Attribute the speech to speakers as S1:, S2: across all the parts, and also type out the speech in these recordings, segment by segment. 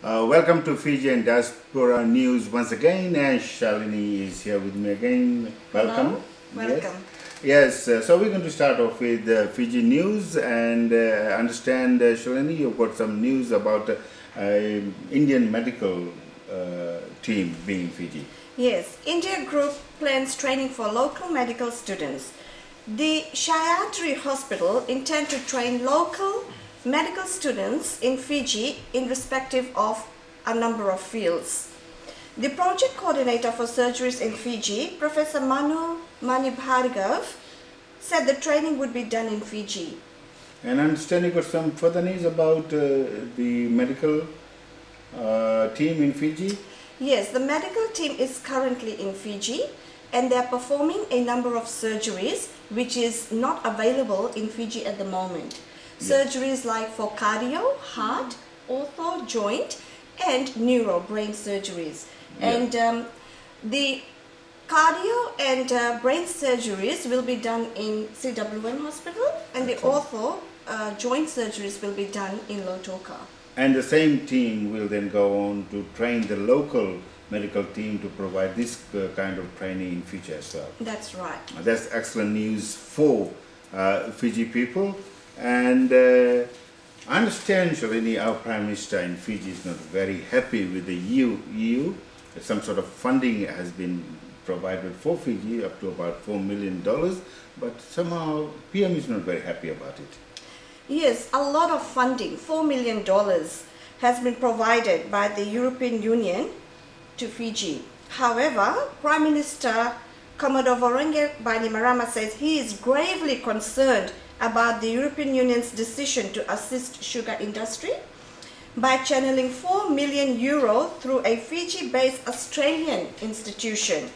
S1: Welcome to Fiji and Diaspora News once again, and Shalini is here with me again. Welcome.
S2: Hello. Welcome.
S1: Yes, so we're going to start off with Fiji news and understand, Shalini, you've got some news about Indian medical team being Fiji.
S2: Yes, India Group plans training for local medical students. The Shayatri Hospital intend to train local medical students in Fiji in respective of a number of fields. The project coordinator for surgeries in Fiji, Professor Manu Manibhargav, said the training would be done in Fiji.
S1: And I understand you got some further news about the medical team in Fiji?
S2: Yes, the medical team is currently in Fiji and they are performing a number of surgeries which is not available in Fiji at the moment. Surgeries like for cardio, heart, ortho, joint and neuro brain surgeries. And the cardio and brain surgeries will be done in CWM hospital and the ortho joint surgeries will be done in Lautoka.
S1: And the same team will then go on to train the local medical team to provide this kind of training in future as well.
S2: That's right.
S1: That's excellent news for Fiji people. And I understand, Shalini, our Prime Minister in Fiji is not very happy with the EU. Some sort of funding has been provided for Fiji up to about $4 million, but somehow PM is not very happy about it.
S2: Yes, a lot of funding, $4 million, has been provided by the European Union to Fiji. However, Prime Minister Commodore Voreqe Bainimarama says he is gravely concerned about the European Union's decision to assist sugar industry by channeling €4 million through a Fiji-based Australian institution,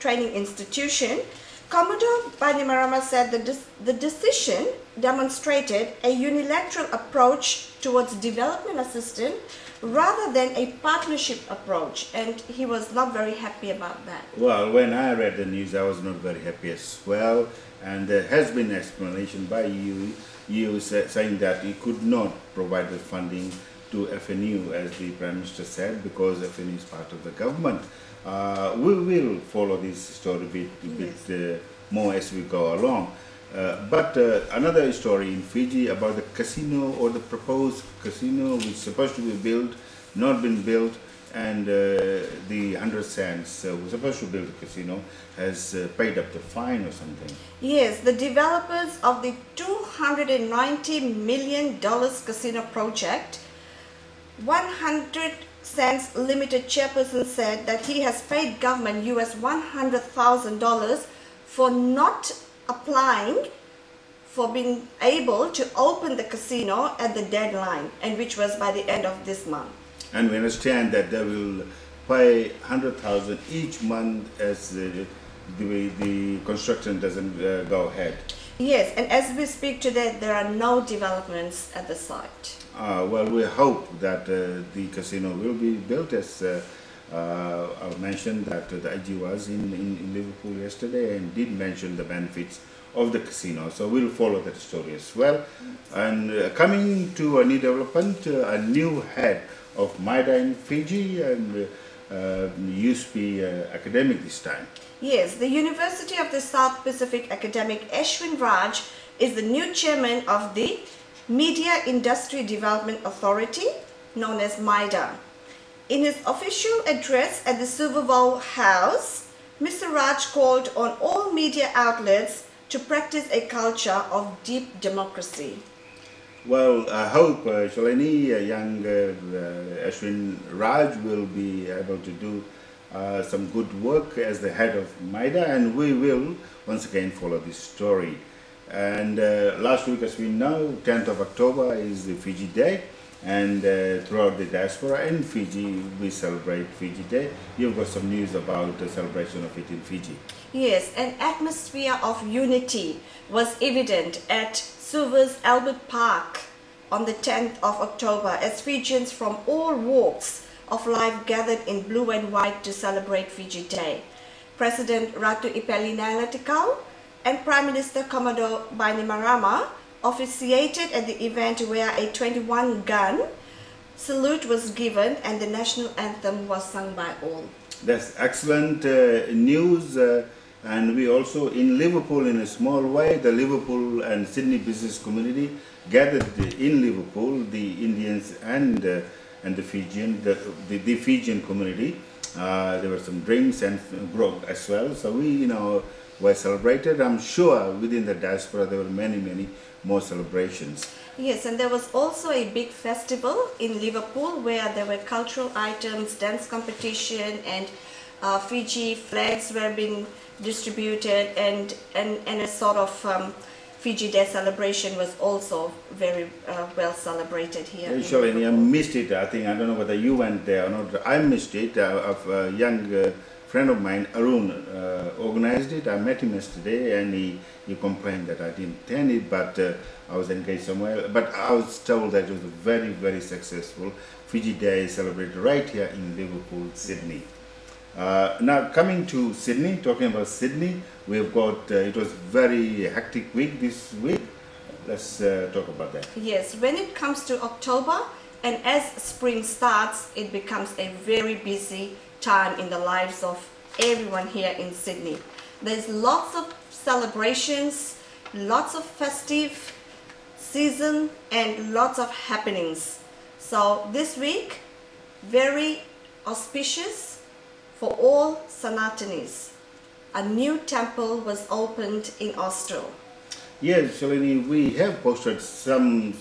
S2: training institution. Commodore Bainimarama said that the decision demonstrated a unilateral approach towards development assistance rather than a partnership approach, and he was not very happy about that.
S1: Well, when I read the news, I was not very happy as well, and there has been an explanation by EU saying that it could not provide the funding to FNU, as the Prime Minister said, because FNU is part of the government. We will follow this story a bit more as we go along. But another story in Fiji about the casino, or the proposed casino which is supposed to be built, not been built, and the 100 cents who was supposed to build the casino has paid up the fine or something.
S2: Yes, the developers of the $290 million casino project, 100 Cents Limited chairperson said that he has paid government US $100,000 for not applying for being able to open the casino at the deadline, and which was by the end of this month.
S1: And we understand that they will pay 100,000 each month as the construction doesn't go ahead.
S2: Yes, and as we speak today, there are no developments at the site.
S1: Well, we hope that the casino will be built, as I mentioned that the IG was in Liverpool yesterday and did mention the benefits of the casino. So we'll follow that story as well. And coming to a new development, a new head of MIDA in Fiji, and used to be academic this time.
S2: Yes, the University of the South Pacific academic Ashwin Raj is the new chairman of the Media Industry Development Authority, known as MIDA. In his official address at the Silverbowl House, Mr. Raj called on all media outlets to practice a culture of deep democracy.
S1: Well, I hope, Shalini, young Ashwin Raj will be able to do some good work as the head of MIDA, and we will once again follow this story. And last week, as we know, 10th of October is the Fiji Day, and throughout the diaspora in Fiji, we celebrate Fiji Day. You've got some news about the celebration of it in Fiji.
S2: Yes, an atmosphere of unity was evident at Suva's Albert Park on the 10th of October as Fijians from all walks of life gathered in blue and white to celebrate Fiji Day. President Ratu Ipeli Nailatikau and Prime Minister Commodore Bainimarama officiated at the event where a 21-gun salute was given and the national anthem was sung by all.
S1: That's excellent news. And we also in Liverpool, in a small way, the Liverpool and Sydney business community gathered in Liverpool, the Indians and the Fijian, the Fijian community. There were some drinks and grog as well. So we, were celebrated. I'm sure within the diaspora there were many more celebrations.
S2: Yes, and there was also a big festival in Liverpool where there were cultural items, dance competition, and Fiji flags were being distributed, and a sort of Fiji Day celebration was also very well celebrated here.
S1: Shalini, I missed it. I don't know whether you went there or not. I missed it. Of a young friend of mine, Arun, organized it. I met him yesterday, and he complained that I didn't attend it, but I was engaged somewhere. But I was told that it was very successful. Fiji Day is celebrated right here in Liverpool, Sydney. Now coming to Sydney, talking about Sydney, we've got, it was very hectic week this week. Let's talk about that.
S2: Yes, when it comes to October and as spring starts, it becomes a very busy time in the lives of everyone here in Sydney. There's lots of celebrations, lots of festive season and lots of happenings. So this week, very auspicious for all Sanatanis. A new temple was opened in Austral.
S1: Yes, Shalini, we have posted some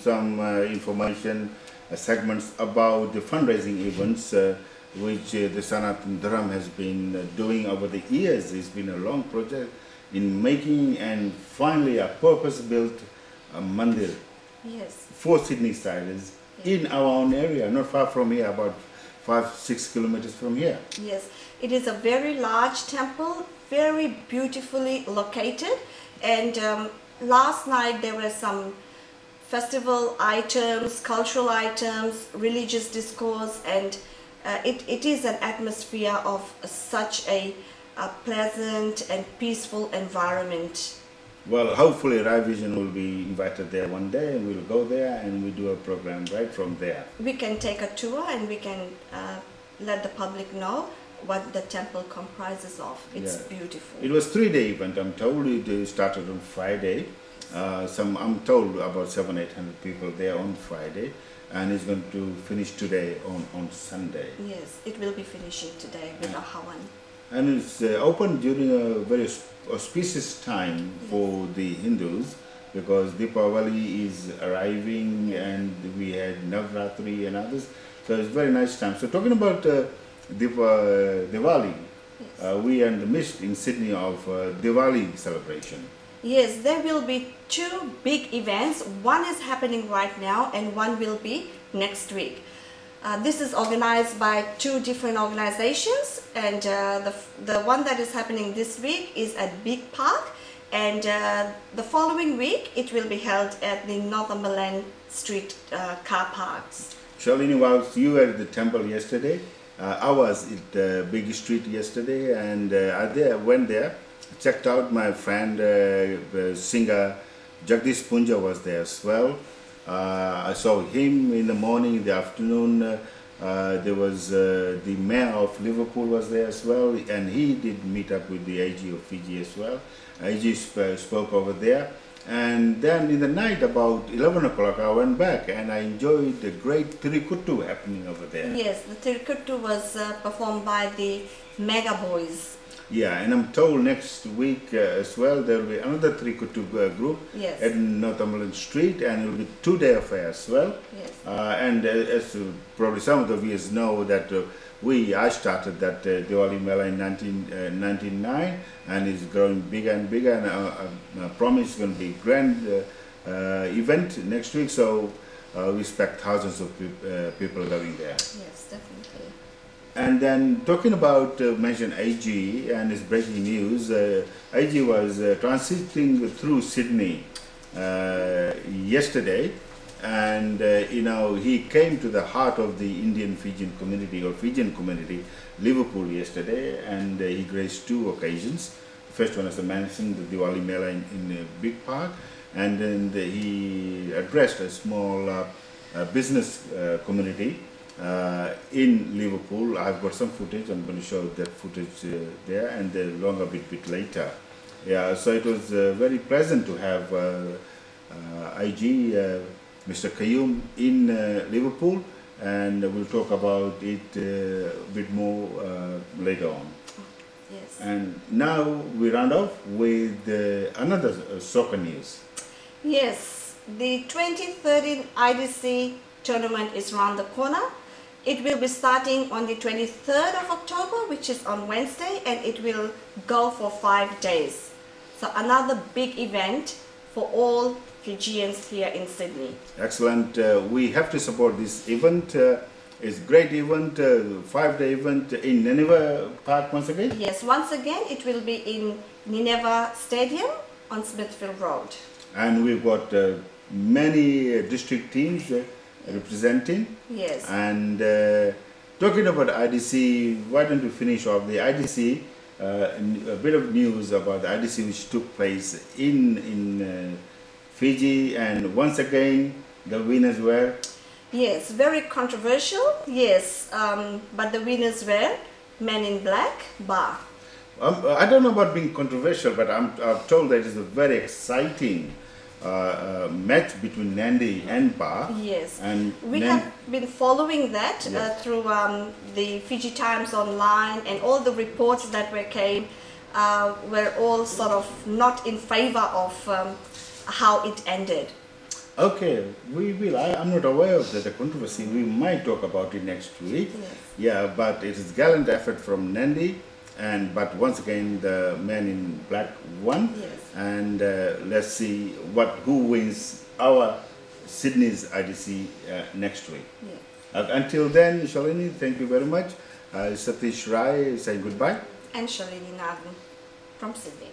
S1: information segments about the fundraising events which the Sanatan Dharam has been doing over the years. It's been a long project in making, and finally a purpose-built mandir.
S2: Yes.
S1: For Sydney siders in our own area, not far from here, about 5-6 kilometers from here.
S2: Yes, it is a very large temple, very beautifully located, and last night there were some festival items, cultural items, religious discourse, and it is an atmosphere of such a pleasant and peaceful environment.
S1: Well, hopefully Rai Vision will be invited there one day, and we'll go there and we do a program right from there.
S2: We can take a tour and we can let the public know what the temple comprises of. It's beautiful.
S1: It was a 3-day event, I'm told. It started on Friday. I'm told about 700-800 people there on Friday, and it's going to finish today on Sunday.
S2: Yes, it will be finishing today with a Hawan.
S1: And it's open during a very auspicious time for the Hindus, because Deepavali is arriving and we had Navratri and others. So it's a very nice time. So talking about Diwali, yes. We are in the midst in Sydney of Diwali celebration.
S2: Yes, there will be 2 big events. One is happening right now and one will be next week. This is organized by 2 different organizations, and the one that is happening this week is at Big Park, and the following week it will be held at the Northumberland Street car parks.
S1: Shalini, whilst you were at the temple yesterday, I was at Big Street yesterday, and I went there, checked out my friend, singer Jagdish Punja was there as well. I saw him in the morning, in the afternoon. There was the mayor of Liverpool was there as well, and he did meet up with the AG of Fiji as well. AG spoke over there, and then in the night about 11 o'clock I went back and I enjoyed the great Tirikuttu happening over there.
S2: Yes, the Tirikuttu was performed by the Mega Boys.
S1: Yeah, and I'm told next week as well there will be another Tirikuttu group at Northumberland Street, and it will be 2-day affair as well.
S2: Yes.
S1: And as probably some of the viewers know that I started that Diwali Mela in 1999, and it's growing bigger and bigger, and I promise it's going to be a grand event next week, so we expect thousands of people going there.
S2: Yes, definitely.
S1: And then talking about, mention AG and his breaking news, AG was transiting through Sydney yesterday, and he came to the heart of the Indian Fijian community or Fijian community, Liverpool yesterday, and he graced 2 occasions. The first one, as I mentioned, the Diwali Mela in Big Park, and then he addressed a small business community in Liverpool. I've got some footage. I'm going to show that footage there, and the longer bit later. Yeah, so it was very pleasant to have IG, Mr. Qayyum in Liverpool, and we'll talk about it a bit more later on.
S2: Yes.
S1: And now we round off with another soccer news.
S2: Yes, the 2013 IDC tournament is around the corner. It will be starting on the 23rd of October, which is on Wednesday, and it will go for 5 days. So another big event for all Fijians here in Sydney.
S1: Excellent. We have to support this event. It's a great event, 5-day event in Nineveh Park once again.
S2: Yes, once again it will be in Nineveh Stadium on Smithfield Road.
S1: And we've got many district teams representing.
S2: Yes.
S1: And talking about IDC, why don't we finish off the IDC, a bit of news about the IDC which took place in Fiji, and once again the winners were?
S2: Yes, very controversial, yes, but the winners were Men in Black, Bar.
S1: I don't know about being controversial, but I'm told that it's a very exciting match between Nandi and Bar.
S2: Yes,
S1: and
S2: we have been following that through the Fiji Times Online, and all the reports that came were all sort of not in favor of how it ended.
S1: Okay, we will. I'm not aware of the controversy. We might talk about it next week.
S2: Yes.
S1: Yeah, but it is gallant effort from Nandi, but once again the Men in Black won.
S2: Yes.
S1: And let's see who wins our Sydney's IDC next week.
S2: Yeah.
S1: Until then, Shalini, thank you very much. Satish Rai saying goodbye.
S2: And Shalini Nagan from Sydney.